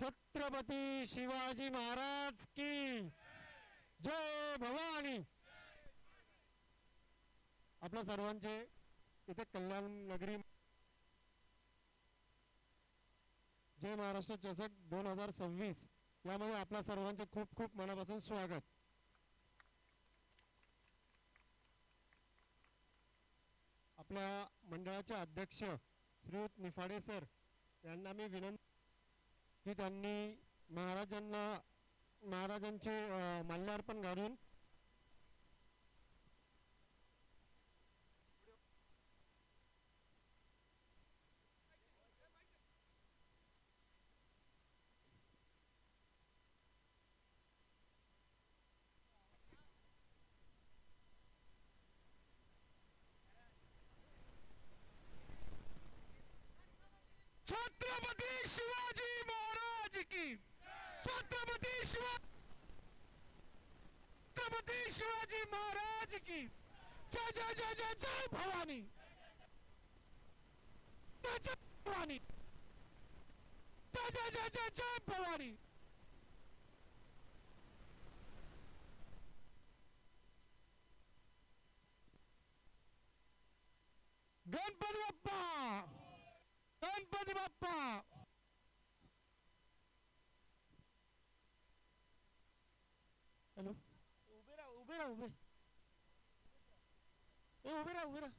छत्रपती शिवाजी महाराज की जय भवानी. आपल्या सर्वांचे इथे कल्याण नगरी जय महाराष्ट्र चषक 2026 यामध्ये आपल्या सर्वांचे खूप खूप मनापासून स्वागत. आपल्या मंडळाचे अध्यक्ष श्रीयुत निफाडे सर यांना मी विनंती की त्यांनी महाराजांचे माल्यार्पण घालून छत्रपती शिवाजी महाराज की छत्रपती शिवाजी महाराज की जय जय जय जय जय भवानी जय जय भवानी जय जय जय जय जय भवानी. गणपती बाप्पा गणपती बाप्पा. हॅलो उभे राहा उभे राहा उभे उभे राहा उभे राहा.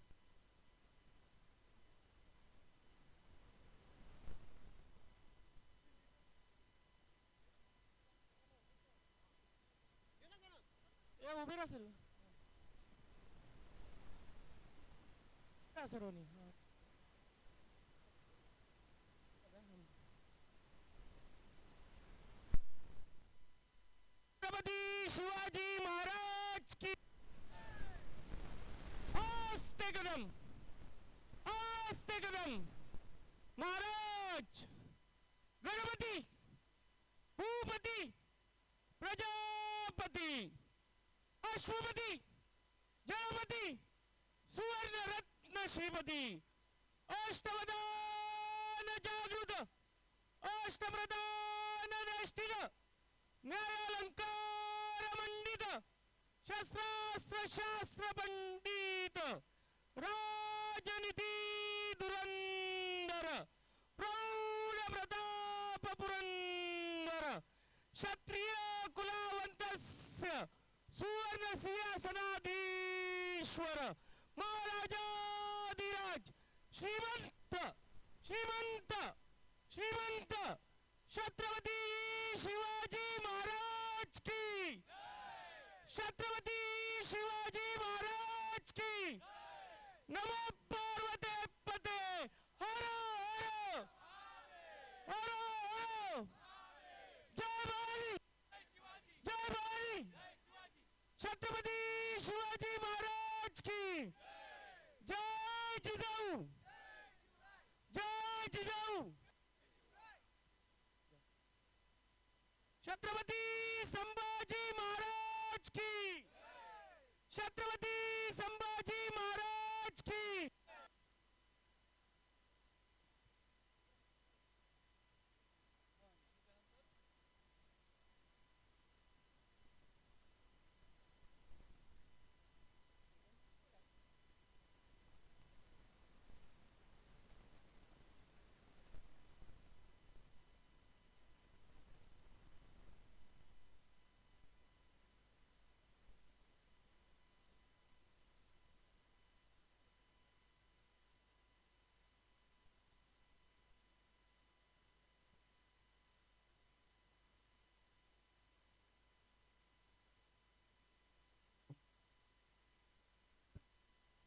उभे राहा सर्वांनी. छत्रपती शिवाजी महाराज की आस्ते कदम महाराज. गणपती भूपती प्रजापती अश्वपती जलपती सुवर्ण रत्न श्रीपती अष्टवदान जागृत अष्टप्रधान निष्ठित न्यायालंकार मंडित शस्त्रास्त्र शास्त्र पंडित राजनीती धुरंधर प्रौढ प्रताप पुरंदर क्षत्रिय कुलावंतस्य सुवर्ण सिंहासनाधीश्वर महाराजाधिराज श्रीमंत श्रीमंत श्रीमंत छत्रपती शिवाजी महाराज की छत्रपती शिवाजी महाराज की. नमो पार्वती पते हर हर हर हर. जय भाई जय भाई छत्रपती शिवाजी महाराज की जय जिजाऊ जय जिजाऊ. छत्रपती संभाजी महाराज की छत्रपती संभाजी महाराज की.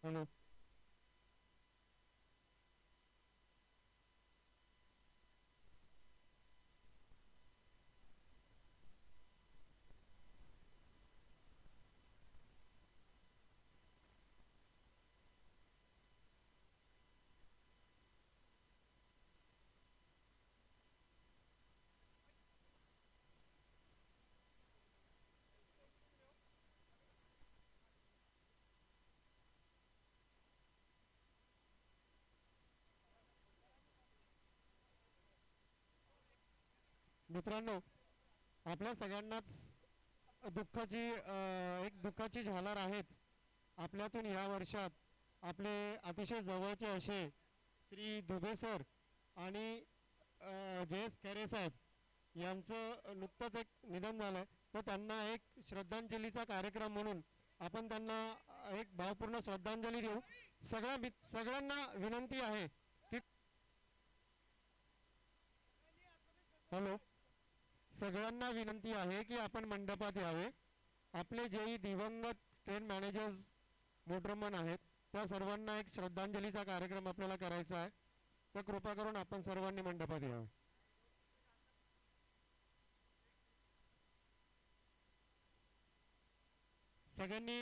हॅलो मित्रांनो, आपल्या सगळ्यांनाच एक दुःखाची झालर आहेच. आपल्यातून या वर्षात आपले अतिशय जवळचे असे श्री दुबे सर आणि जे एस खरे साहेब यांचं नुकतंच एक निधन झालं. तर त्यांना एक श्रद्धांजलीचा कार्यक्रम म्हणून आपण त्यांना एक भावपूर्ण श्रद्धांजली देऊ. सगळ्यांना विनंती आहे की हॅलो, सगळ्यांना विनंती आहे की आपण मंडपात यावे. आपले जेही दिवंगत ट्रेन मॅनेजर्स मोटरमन आहेत त्या सर्वांना एक श्रद्धांजलीचा कार्यक्रम आपल्याला करायचा आहे. तर कृपा करून आपण सर्वांनी मंडपात यावे. सगळ्यांनी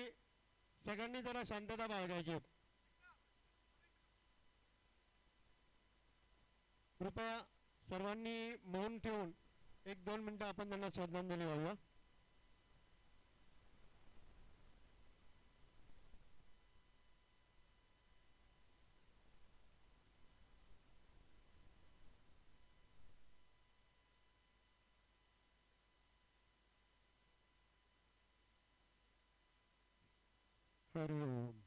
सगळ्यांनी जरा शांतता बाळगायची. कृपया सर्वांनी मौन ठेवून 1-2 मिनिटं आपण त्यांना श्रद्धांजली वाहूया. हरि ओम.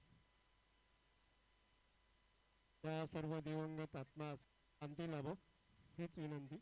त्या सर्व दिवंगत आत्मा शांती लाभो हीच विनंती.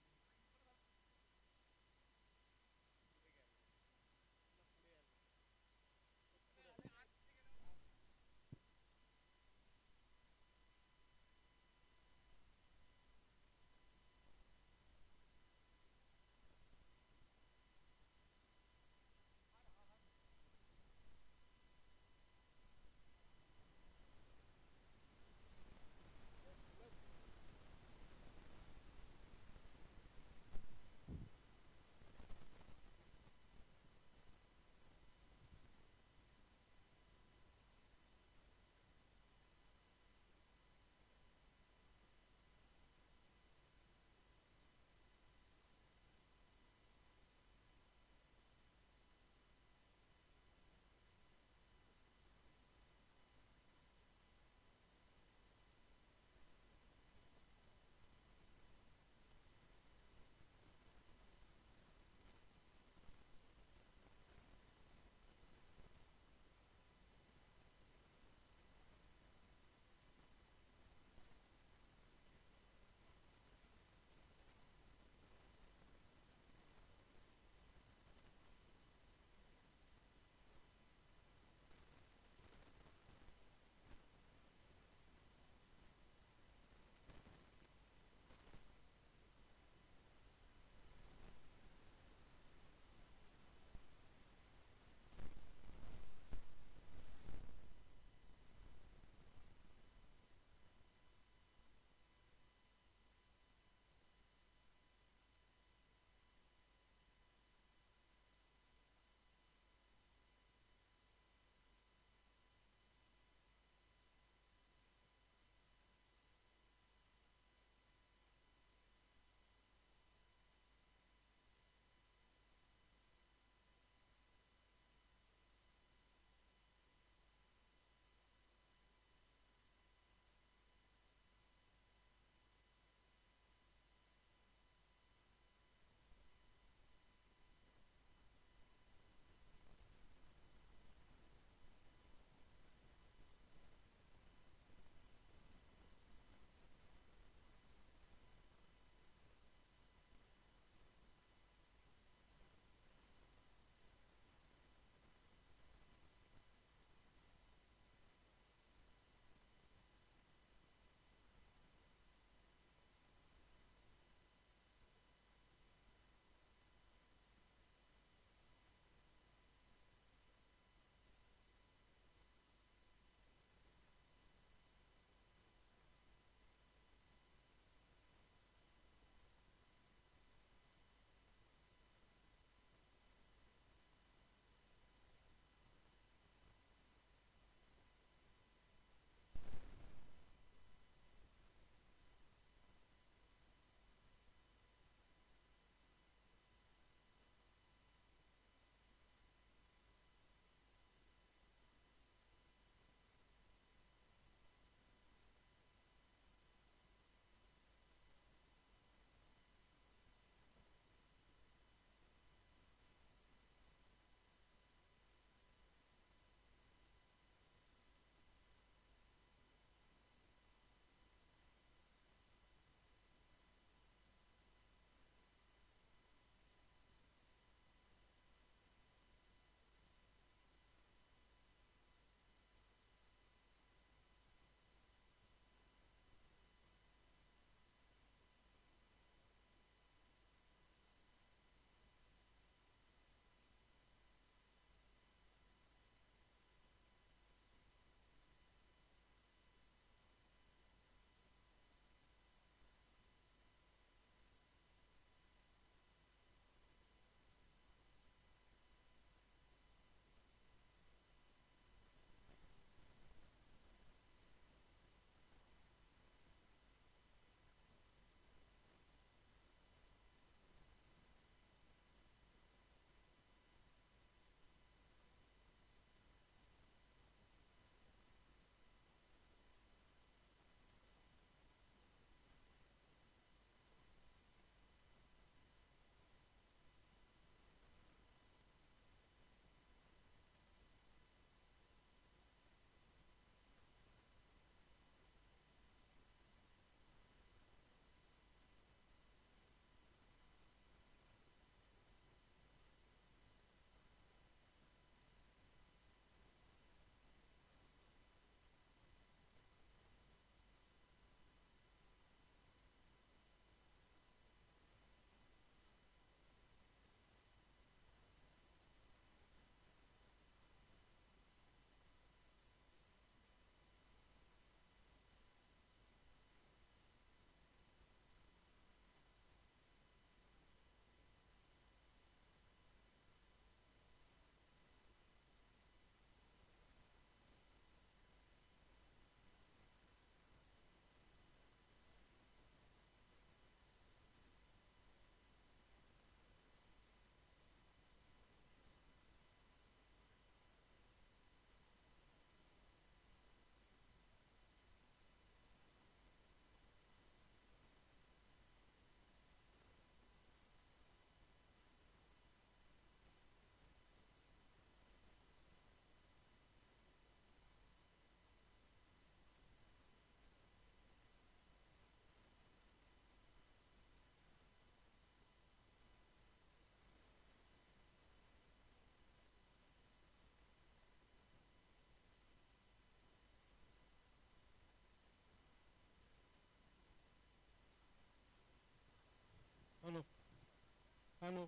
हॅलो.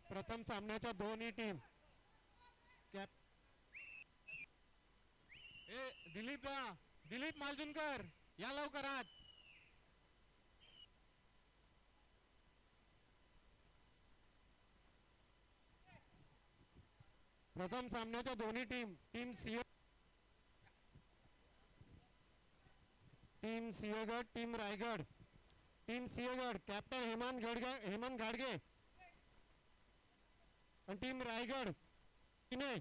प्रथम सामन्याच्या दोन्ही टीम कॅप दिलीप दिलीप मालजुनकर या लवकरात. प्रथम सामन्याच्या दोन्ही team team Sinhagad team Raigad. Team Sinhagad captain Hemant घाडगे आणि टीम रायगड तिने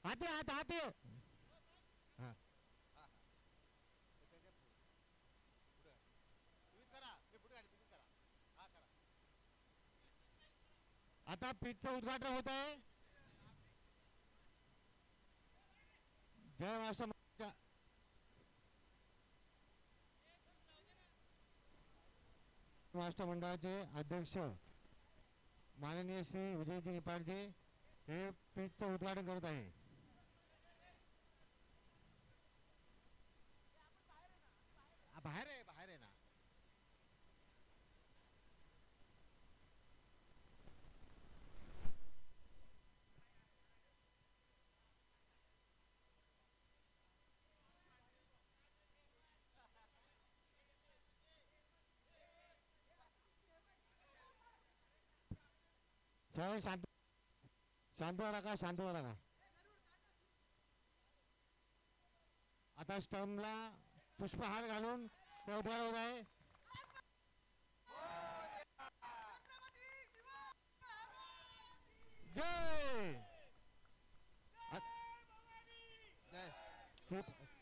हाते हात हाते. आता पिचचं उद्घाटन होत आहे. जय महाराष्ट्र महाराष्ट्र मंडळाचे अध्यक्ष माननीय श्री विजयजी निपाडजी हे पिचचं उद्घाटन करत आहे. बाहेर आहे बाहेर आहे ना. शांत शांत राखा शांत राखा. आता स्टंपला पुष्पहार घालून ते उद्घाटन होत आहे. जय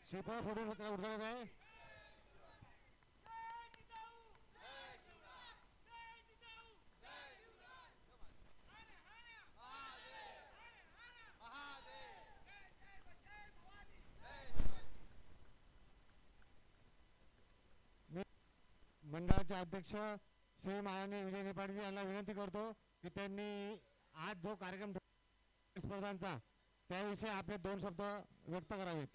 श्रीफळ फोडून उद्घाटन आहे. मंडळाचे अध्यक्ष श्री माननीय विजय निपाडजी यांना विनंती करतो की त्यांनी आज जो कार्यक्रम स्पर्धांचा त्याविषयी आपले 2 शब्द व्यक्त करावेत.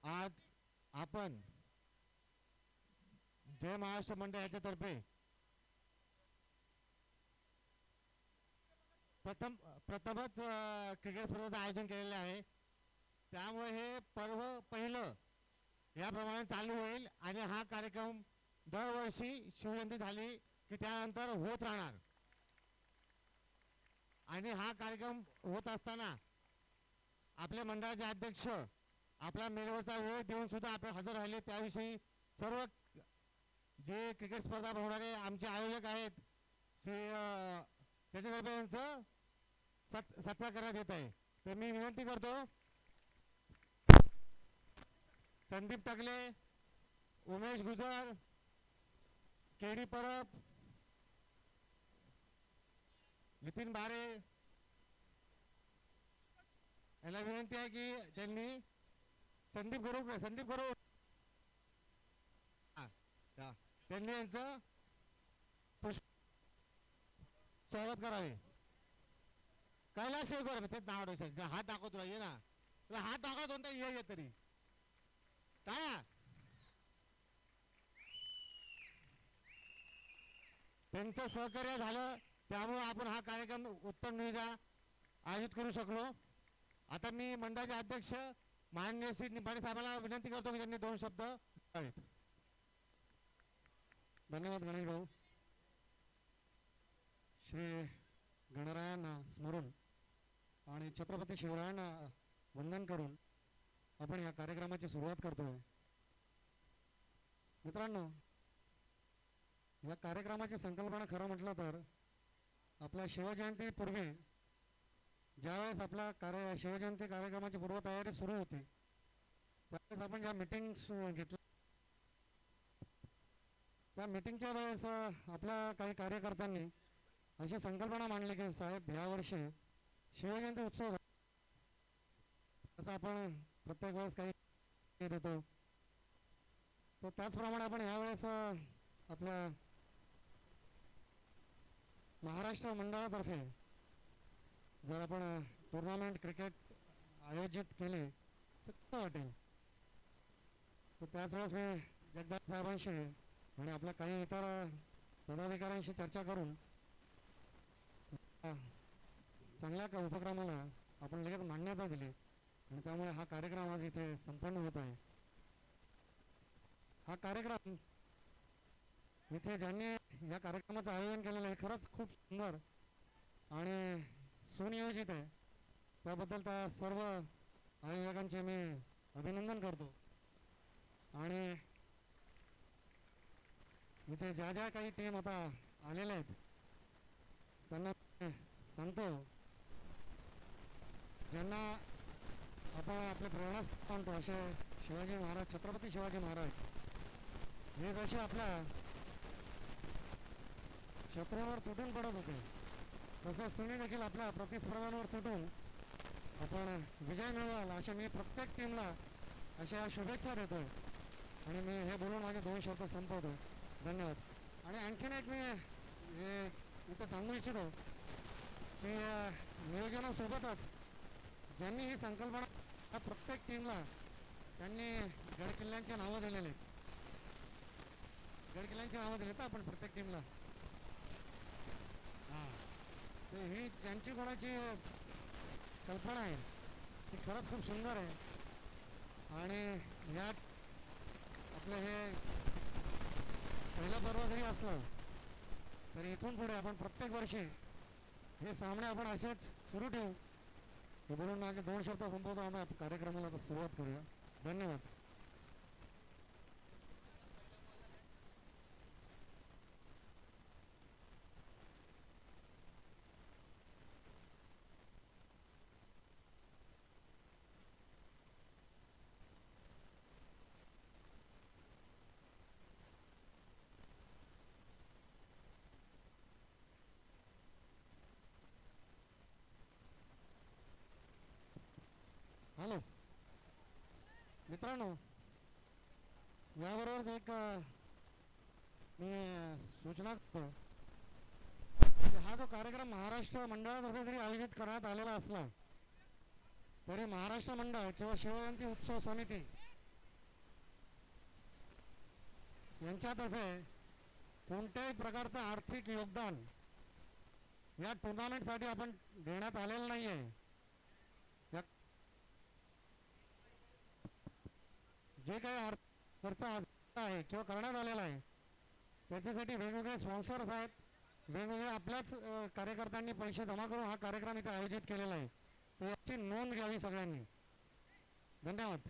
आज आपण जय महाराष्ट्र मंडळ याच्यातर्फे प्रथमच क्रिकेट स्पर्धेचं आयोजन केलेलं आहे. त्यामुळे हे पर्व पहिलं याप्रमाणे चालू होईल आणि हा कार्यक्रम दरवर्षी शिवजयंती झाली की त्यानंतर होत राहणार. आणि हा कार्यक्रम होत असताना आपल्या मंडळाचे अध्यक्ष आपला मेलवरचा वेळ देऊन सुद्धा आपण हजर राहिले. त्याविषयी सर्व जे क्रिकेट स्पर्धा भरवणारे आमचे आयोजक आहेत त्याच्यातर्फे यांचं सत्कार करण्यात येत आहे. तर मी विनंती करतो संदीप टकले, उमेश गुजर, केडी परब, नितीन बारे याला विनंती आहे की त्यांनी संदीप गुरु त्यांनी यांचं स्वागत करावे. कैलास शेवकर तेच नाव आठवत हात दाखव तुला ये ना तुला हात दाखवत होता ये तरी काय त्यांचं सहकार्य झालं त्यामुळे आपण हा कार्यक्रम उत्तमरित्या आयोजित करू शकलो. आता मी मंडळाचे अध्यक्ष माननीय श्री निपाडे साहेबांना विनंती करतो की त्यांनी 2 शब्द आहेत. धन्यवाद गणेश भाऊ. श्री गणरायांना स्मरून आणि छत्रपती शिवरायांना वंदन करून आपण या कार्यक्रमाची सुरुवात करतोय. मित्रांनो, या कार्यक्रमाची संकल्पना खरं म्हटलं तर आपल्या शिवजयंतीपूर्वी ज्यावेळेस आपला शिवजयंती कार्यक्रमाची पूर्वतयारी सुरू होती त्यावेळेस आपण ज्या मीटिंग्स घेतल्या त्या मीटिंगच्या वेळेस आपल्या काही कार्यकर्त्यांनी अशी संकल्पना मांडली की साहेब यावर्षी शिवजयंती उत्सव असं आपण प्रत्येक वेळेस काही देतो, तर त्याचप्रमाणे आपण यावेळेस आपल्या महाराष्ट्र मंडळातर्फे जर आपण टुर्नामेंट क्रिकेट आयोजित केले तर कसं वाटेल. तर त्याच वेळेस मी जगदाप साहेबांशी आणि आपल्या काही इतर पदाधिकाऱ्यांशी चर्चा करून चांगल्या का उपक्रमाला आपण लगेच मान्यता दिली आणि त्यामुळे हा कार्यक्रम आज इथे संपन्न होत आहे. हा कार्यक्रम इथे ज्यांनी या कार्यक्रमाचं आयोजन केलेलं आहे खरंच खूप सुंदर आणि सुनियोजित आहे. त्याबद्दल त्या सर्व आयोजकांचे मी अभिनंदन करतो. आणि इथे ज्या ज्या काही टीम आता आलेल्या आहेत त्यांना सांगतो, ज्यांना आपण आपले प्रेरणास्थान मानतो असे शिवाजी महाराज, छत्रपती शिवाजी महाराज हे जसे आपल्या शत्रूंवर तुटून पडत होते तसंच तुम्ही देखील आपल्या प्रतिस्पर्ध्यांवर तुटून आपण विजय मिळवाल अशा मी प्रत्येक टीमला अशा शुभेच्छा देतोय. आणि मी हे बोलून माझे 2 शब्द संपवतो. धन्यवाद. आणि आणखीन एक मी हे इथं सांगू इच्छितो की नियोजनासोबतच ज्यांनी ही संकल्पना प्रत्येक टीमला त्यांनी गडकिल्ल्यांची नावं दिलेली आहेत. गडकिल्ल्यांची नावं दिली तर आपण प्रत्येक टीमला हां, तर ही ज्यांची कोणाची कल्पना आहे ती खरंच खूप सुंदर आहे. आणि यात आपलं हे पहिलं पर्व जरी असलं तरी इथून पुढे आपण प्रत्येक वर्षी हे सामने आपण असेच सुरू ठेवू. हे बोलून माझे 2 शब्द संपवतो. आम्ही कार्यक्रमाला आता सुरुवात करूया. धन्यवाद. हॅलो मित्रांनो, याबरोबरच एक मी सूचना करतो की हा जो कार्यक्रम महाराष्ट्र मंडळातर्फे जरी आयोजित करण्यात आलेला असला तरी महाराष्ट्र मंडळ किंवा शिवजयंती उत्सव समिती यांच्यातर्फे कोणत्याही प्रकारचं आर्थिक योगदान या टुर्नामेंटसाठी आपण देण्यात आलेलं नाही आहे. जे काही खर्च आहे किंवा करण्यात आलेला आहे त्याच्यासाठी वेगवेगळे स्पॉन्सर्स आहेत. वेगवेगळ््या आपल्याच कार्यकर्त्यांनी पैसे जमा करून हा कार्यक्रम इथे आयोजित केलेला आहे. तर याची नोंद घ्यावी सगळ्यांनी. धन्यवाद.